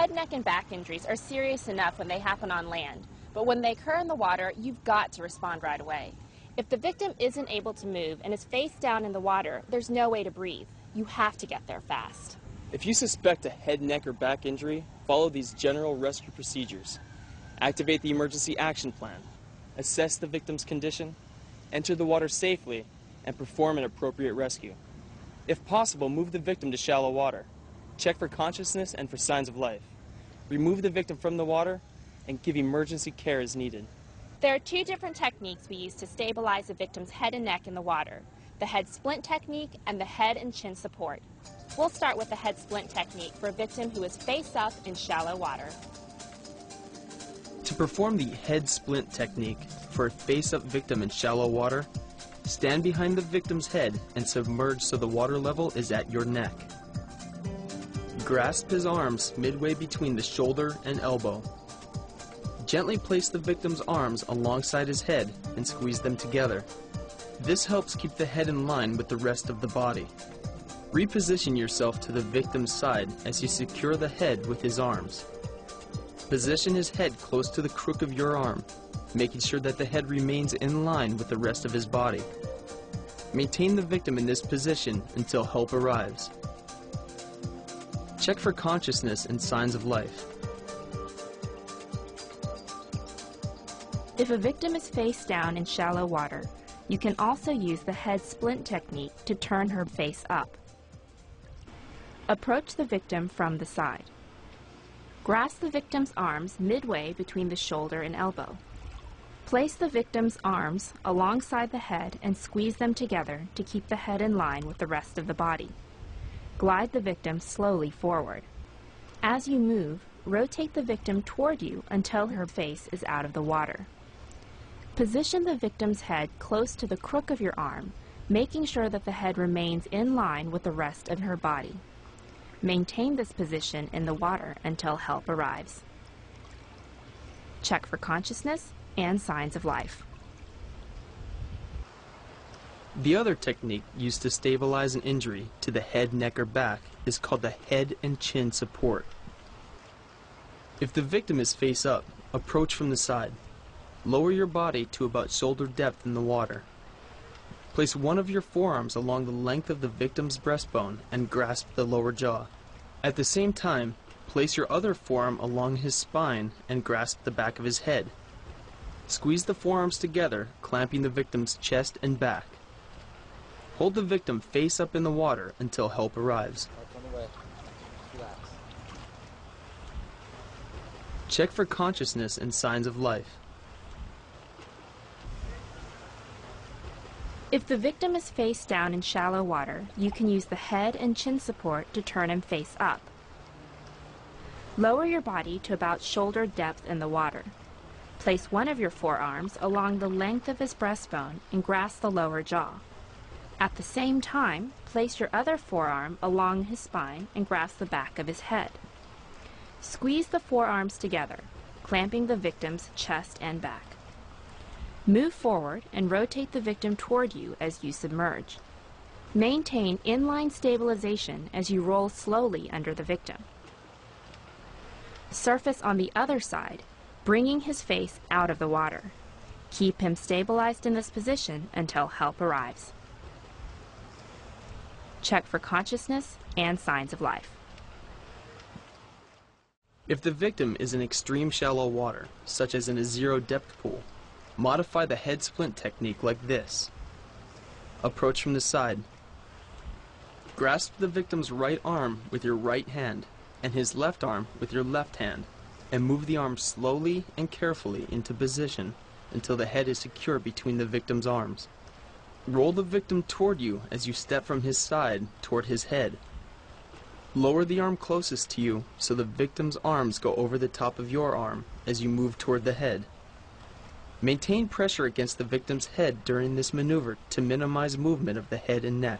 Head, neck, and back injuries are serious enough when they happen on land, but when they occur in the water, you've got to respond right away. If the victim isn't able to move and is face down in the water, there's no way to breathe. You have to get there fast. If you suspect a head, neck, or back injury, follow these general rescue procedures. Activate the emergency action plan, assess the victim's condition, enter the water safely, and perform an appropriate rescue. If possible, move the victim to shallow water. Check for consciousness and for signs of life. Remove the victim from the water and give emergency care as needed. There are two different techniques we use to stabilize a victim's head and neck in the water: the head splint technique and the head and chin support. We'll start with the head splint technique for a victim who is face up in shallow water. To perform the head splint technique for a face-up victim in shallow water, stand behind the victim's head and submerge so the water level is at your neck. Grasp his arms midway between the shoulder and elbow. Gently place the victim's arms alongside his head and squeeze them together. This helps keep the head in line with the rest of the body. Reposition yourself to the victim's side as you secure the head with his arms. Position his head close to the crook of your arm, making sure that the head remains in line with the rest of his body. Maintain the victim in this position until help arrives. Check for consciousness and signs of life. If a victim is face down in shallow water, you can also use the head splint technique to turn her face up. Approach the victim from the side. Grasp the victim's arms midway between the shoulder and elbow. Place the victim's arms alongside the head and squeeze them together to keep the head in line with the rest of the body. Glide the victim slowly forward. As you move, rotate the victim toward you until her face is out of the water. Position the victim's head close to the crook of your arm, making sure that the head remains in line with the rest of her body. Maintain this position in the water until help arrives. Check for consciousness and signs of life. The other technique used to stabilize an injury to the head, neck, or back is called the head and chin support. If the victim is face up, approach from the side. Lower your body to about shoulder depth in the water. Place one of your forearms along the length of the victim's breastbone and grasp the lower jaw. At the same time, place your other forearm along his spine and grasp the back of his head. Squeeze the forearms together, clamping the victim's chest and back. Hold the victim face up in the water until help arrives. Check for consciousness and signs of life. If the victim is face down in shallow water, you can use the head and chin support to turn him face up. Lower your body to about shoulder depth in the water. Place one of your forearms along the length of his breastbone and grasp the lower jaw. At the same time, place your other forearm along his spine and grasp the back of his head. Squeeze the forearms together, clamping the victim's chest and back. Move forward and rotate the victim toward you as you submerge. Maintain inline stabilization as you roll slowly under the victim. Surface on the other side, bringing his face out of the water. Keep him stabilized in this position until help arrives. Check for consciousness and signs of life. If the victim is in extreme shallow water, such as in a zero-depth pool, modify the head splint technique like this. Approach from the side. Grasp the victim's right arm with your right hand and his left arm with your left hand, and move the arm slowly and carefully into position until the head is secure between the victim's arms. Roll the victim toward you as you step from his side toward his head. Lower the arm closest to you so the victim's arms go over the top of your arm as you move toward the head. Maintain pressure against the victim's head during this maneuver to minimize movement of the head and neck.